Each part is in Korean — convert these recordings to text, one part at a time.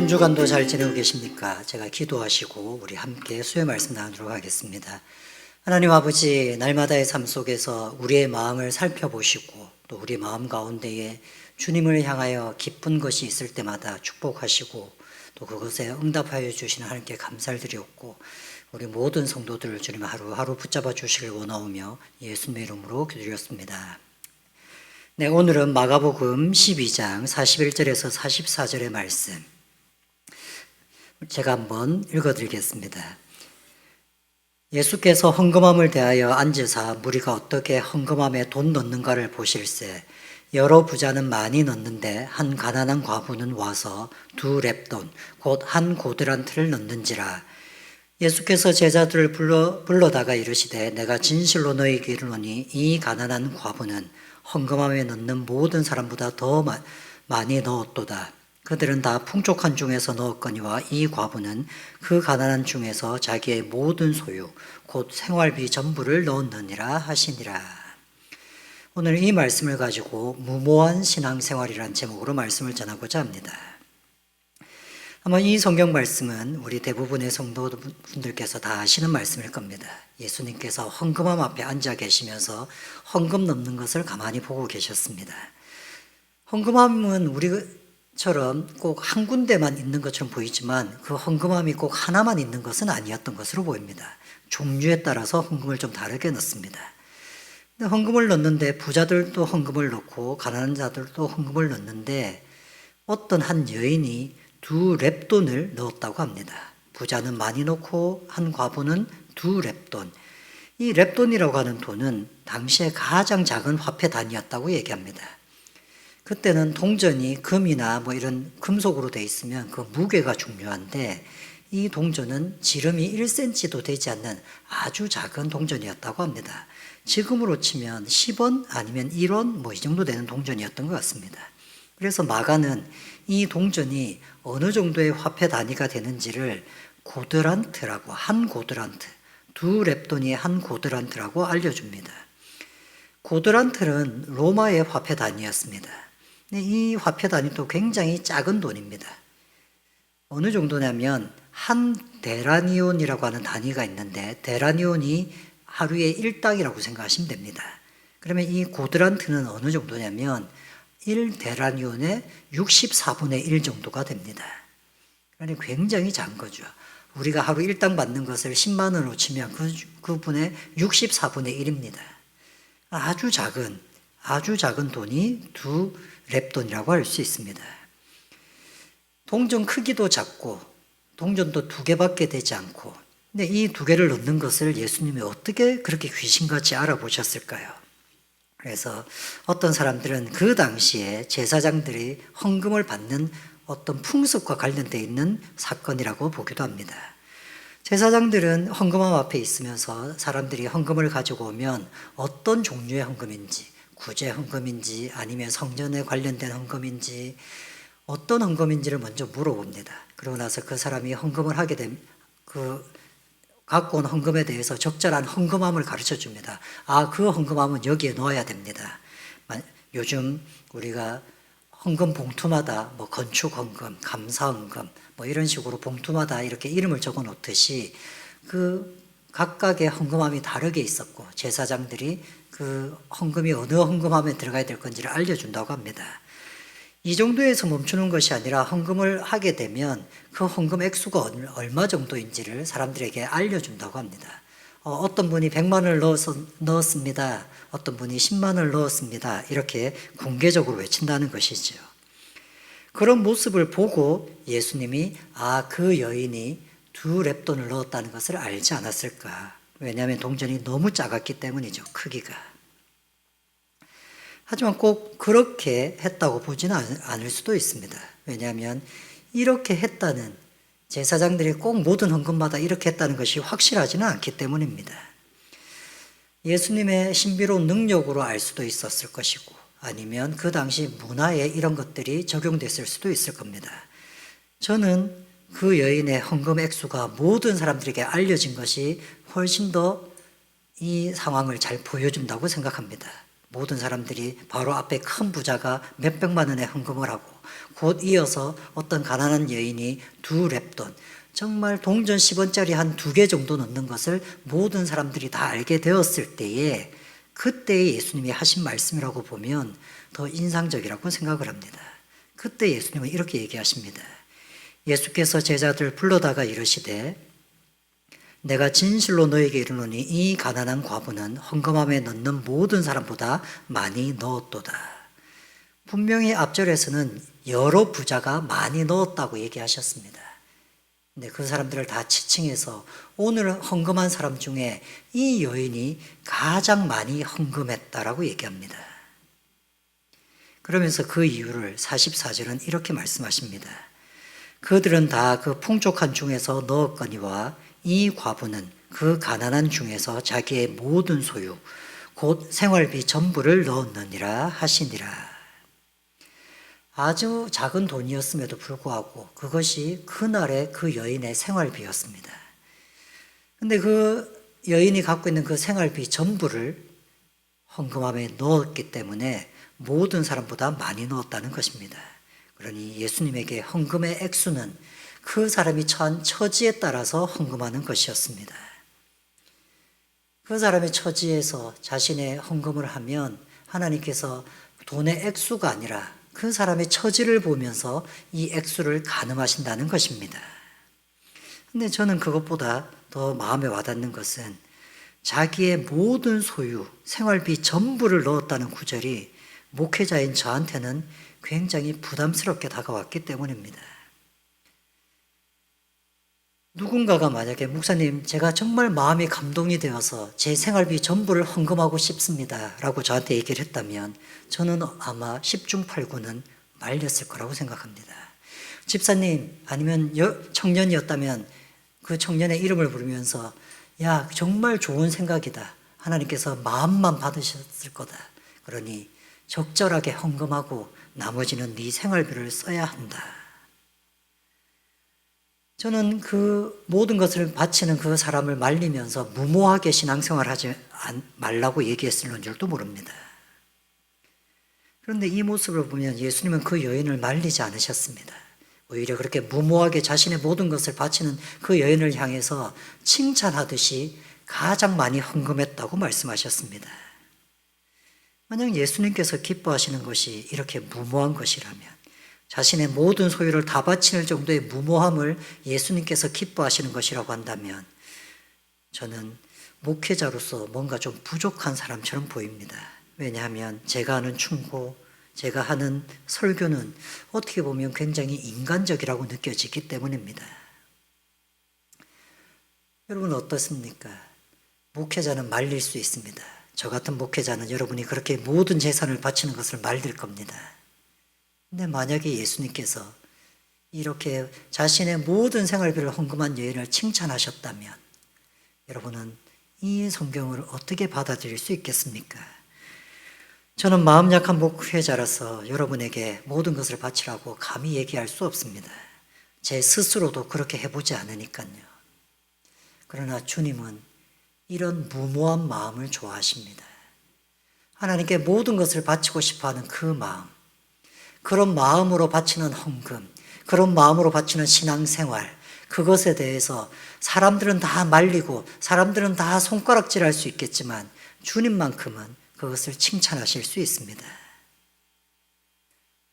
한 주간도 잘 지내고 계십니까? 제가 기도하시고 우리 함께 수요 말씀 나누도록 하겠습니다. 하나님 아버지, 날마다의 삶 속에서 우리의 마음을 살펴보시고 또 우리 마음 가운데에 주님을 향하여 기쁜 것이 있을 때마다 축복하시고 또 그것에 응답하여 주시는 하나님께 감사를 드리옵고 우리 모든 성도들을 주님 하루하루 붙잡아 주시길 원하오며 예수님의 이름으로 기도드렸습니다. 네, 오늘은 마가복음 12장 41절에서 44절의 말씀 제가 한번 읽어드리겠습니다. 예수께서 헌금함을 대하여 앉으사 무리가 어떻게 헌금함에 돈 넣는가를 보실세 여러 부자는 많이 넣는데 한 가난한 과부는 와서 2렙돈 곧 한 고드란트를 넣는지라. 예수께서 제자들을 불러다가 이르시되 내가 진실로 너희에게 이르노니 이 가난한 과부는 헌금함에 넣는 모든 사람보다 더 많이 넣었도다. 그들은 다 풍족한 중에서 넣었거니와 이 과부는 그 가난한 중에서 자기의 모든 소유 곧 생활비 전부를 넣었느니라 하시니라. 오늘 이 말씀을 가지고 무모한 신앙생활이라는 제목으로 말씀을 전하고자 합니다. 아마 이 성경 말씀은 우리 대부분의 성도분들께서 다 아시는 말씀일 겁니다. 예수님께서 헌금함 앞에 앉아 계시면서 헌금 넣는 것을 가만히 보고 계셨습니다. 헌금함은 우리처럼 꼭 한 군데만 있는 것처럼 보이지만 그 헌금함이 꼭 하나만 있는 것은 아니었던 것으로 보입니다. 종류에 따라서 헌금을 좀 다르게 넣습니다. 근데 헌금을 넣는데 부자들도 헌금을 넣고 가난한 자들도 헌금을 넣는데 어떤 한 여인이 2렙돈을 넣었다고 합니다. 부자는 많이 넣고 한 과부는 2렙돈. 이 렙돈이라고 하는 돈은 당시에 가장 작은 화폐 단위였다고 얘기합니다. 그때는 동전이 금이나 뭐 이런 금속으로 되어 있으면 그 무게가 중요한데 이 동전은 지름이 1cm도 되지 않는 아주 작은 동전이었다고 합니다. 지금으로 치면 10원 아니면 1원 뭐 이 정도 되는 동전이었던 것 같습니다. 그래서 마가는 이 동전이 어느 정도의 화폐 단위가 되는지를 고드란트라고, 한 고드란트, 2렙돈이 한 고드란트라고 알려줍니다. 고드란트는 로마의 화폐 단위였습니다. 이 화폐 단위도 굉장히 작은 돈입니다. 어느 정도냐면 한 데라니온이라고 하는 단위가 있는데 데라니온이 하루에 1당이라고 생각하시면 됩니다. 그러면 이 고드란트는 어느 정도냐면 1데라니온의 64분의 1 정도가 됩니다. 그러니까 굉장히 작은 거죠. 우리가 하루 1당 받는 것을 10만 원으로 치면 그분의 64분의 1입니다. 아주 작은 돈이 2렙돈이라고 할 수 있습니다. 동전 크기도 작고 동전도 2개밖에 되지 않고 근데 이 2개를 넣는 것을 예수님이 어떻게 그렇게 귀신같이 알아보셨을까요? 그래서 어떤 사람들은 그 당시에 제사장들이 헌금을 받는 어떤 풍습과 관련되어 있는 사건이라고 보기도 합니다. 제사장들은 헌금함 앞에 있으면서 사람들이 헌금을 가지고 오면 어떤 종류의 헌금인지, 구제 헌금인지 아니면 성전에 관련된 헌금인지 어떤 헌금인지를 먼저 물어봅니다. 그러고 나서 그 사람이 헌금을 하게 되면 갖고 온 헌금에 대해서 적절한 헌금함을 가르쳐 줍니다. 그 헌금함은 여기에 넣어야 됩니다. 요즘 우리가 헌금 봉투마다 뭐 건축 헌금, 감사 헌금 뭐 이런 식으로 봉투마다 이렇게 이름을 적어 놓듯이 그 각각의 헌금함이 다르게 있었고 제사장들이 그 헌금이 어느 헌금함에 들어가야 될 건지를 알려준다고 합니다. 이 정도에서 멈추는 것이 아니라 헌금을 하게 되면 그 헌금 액수가 얼마 정도인지를 사람들에게 알려준다고 합니다. 어떤 분이 100만 원을 넣었습니다. 어떤 분이 10만 원을 넣었습니다. 이렇게 공개적으로 외친다는 것이죠. 그런 모습을 보고 예수님이 그 여인이 2렙돈을 넣었다는 것을 알지 않았을까. 왜냐하면 동전이 너무 작았기 때문이죠. 크기가. 하지만 꼭 그렇게 했다고 보지는 않을 수도 있습니다. 왜냐하면 이렇게 했다는 제사장들이 꼭 모든 헌금마다 이렇게 했다는 것이 확실하지는 않기 때문입니다. 예수님의 신비로운 능력으로 알 수도 있었을 것이고 아니면 그 당시 문화에 이런 것들이 적용됐을 수도 있을 겁니다. 저는 그 여인의 헌금 액수가 모든 사람들에게 알려진 것이 훨씬 더 이 상황을 잘 보여준다고 생각합니다. 모든 사람들이 바로 앞에 큰 부자가 몇백만 원의 헌금을 하고 곧 이어서 어떤 가난한 여인이 2렙돈, 정말 동전 10원짜리 한 2개 정도 넣는 것을 모든 사람들이 다 알게 되었을 때에 그때 예수님이 하신 말씀이라고 보면 더 인상적이라고 생각을 합니다. 그때 예수님은 이렇게 얘기하십니다. 예수께서 제자들 불러다가 이르시되 내가 진실로 너에게 이르노니 이 가난한 과부는 헌금함에 넣는 모든 사람보다 많이 넣었도다. 분명히 앞절에서는 여러 부자가 많이 넣었다고 얘기하셨습니다. 근데 그 사람들을 다 지칭해서 오늘 헌금한 사람 중에 이 여인이 가장 많이 헌금했다라고 얘기합니다. 그러면서 그 이유를 44절은 이렇게 말씀하십니다. 그들은 다 그 풍족한 중에서 넣었거니와 이 과부는 그 가난한 중에서 자기의 모든 소유 곧 생활비 전부를 넣었느니라 하시니라. 아주 작은 돈이었음에도 불구하고 그것이 그날의 그 여인의 생활비였습니다. 근데 그 여인이 갖고 있는 그 생활비 전부를 헌금함에 넣었기 때문에 모든 사람보다 많이 넣었다는 것입니다. 그러니 예수님에게 헌금의 액수는 그 사람이 처한 처지에 따라서 헌금하는 것이었습니다. 그 사람의 처지에서 자신의 헌금을 하면 하나님께서 돈의 액수가 아니라 그 사람의 처지를 보면서 이 액수를 가늠하신다는 것입니다. 근데 저는 그것보다 더 마음에 와닿는 것은 자기의 모든 소유, 생활비 전부를 넣었다는 구절이 목회자인 저한테는 굉장히 부담스럽게 다가왔기 때문입니다. 누군가가 만약에 목사님 제가 정말 마음이 감동이 되어서 제 생활비 전부를 헌금하고 싶습니다 라고 저한테 얘기를 했다면 저는 아마 10중 8구는 말렸을 거라고 생각합니다. 집사님 아니면 청년이었다면 그 청년의 이름을 부르면서 야 정말 좋은 생각이다. 하나님께서 마음만 받으셨을 거다. 그러니 적절하게 헌금하고 나머지는 네 생활비를 써야 한다. 저는 그 모든 것을 바치는 그 사람을 말리면서 무모하게 신앙생활하지 말라고 얘기했을 줄도 모릅니다. 그런데 이 모습을 보면 예수님은 그 여인을 말리지 않으셨습니다. 오히려 그렇게 무모하게 자신의 모든 것을 바치는 그 여인을 향해서 칭찬하듯이 가장 많이 헌금했다고 말씀하셨습니다. 만약 예수님께서 기뻐하시는 것이 이렇게 무모한 것이라면 자신의 모든 소유를 다 바치는 정도의 무모함을 예수님께서 기뻐하시는 것이라고 한다면 저는 목회자로서 뭔가 좀 부족한 사람처럼 보입니다. 왜냐하면 제가 하는 충고, 제가 하는 설교는 어떻게 보면 굉장히 인간적이라고 느껴지기 때문입니다. 여러분 어떻습니까? 목회자는 말릴 수 있습니다. 저 같은 목회자는 여러분이 그렇게 모든 재산을 바치는 것을 말릴 겁니다. 근데 만약에 예수님께서 이렇게 자신의 모든 생활비를 헌금한 여인을 칭찬하셨다면 여러분은 이 성경을 어떻게 받아들일 수 있겠습니까? 저는 마음 약한 목회자라서 여러분에게 모든 것을 바치라고 감히 얘기할 수 없습니다. 제 스스로도 그렇게 해보지 않으니까요. 그러나 주님은 이런 무모한 마음을 좋아하십니다. 하나님께 모든 것을 바치고 싶어하는 그 마음, 그런 마음으로 바치는 헌금, 그런 마음으로 바치는 신앙생활, 그것에 대해서 사람들은 다 말리고 사람들은 다 손가락질할 수 있겠지만 주님만큼은 그것을 칭찬하실 수 있습니다.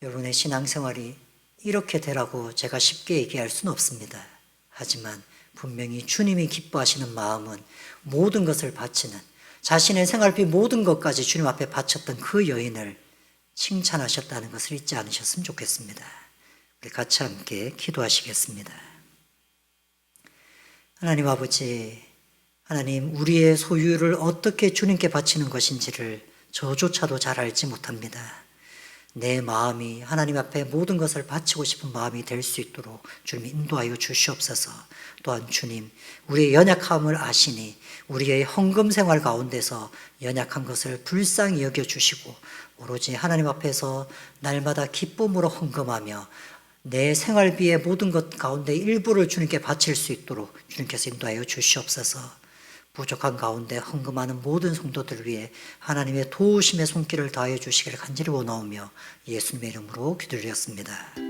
여러분의 신앙생활이 이렇게 되라고 제가 쉽게 얘기할 수는 없습니다. 하지만 분명히 주님이 기뻐하시는 마음은 모든 것을 바치는, 자신의 생활비 모든 것까지 주님 앞에 바쳤던 그 여인을 칭찬하셨다는 것을 잊지 않으셨으면 좋겠습니다. 우리 같이 함께 기도하시겠습니다. 하나님 아버지, 하나님 우리의 소유를 어떻게 주님께 바치는 것인지를 저조차도 잘 알지 못합니다. 내 마음이 하나님 앞에 모든 것을 바치고 싶은 마음이 될 수 있도록 주님 인도하여 주시옵소서. 또한 주님, 우리의 연약함을 아시니 우리의 헌금 생활 가운데서 연약한 것을 불쌍히 여겨주시고 오로지 하나님 앞에서 날마다 기쁨으로 헌금하며 내 생활비의 모든 것 가운데 일부를 주님께 바칠 수 있도록 주님께서 인도하여 주시옵소서. 부족한 가운데 헌금하는 모든 성도들을 위해 하나님의 도우심의 손길을 다해 주시기를 간절히 원하오며 예수님의 이름으로 기도드렸습니다.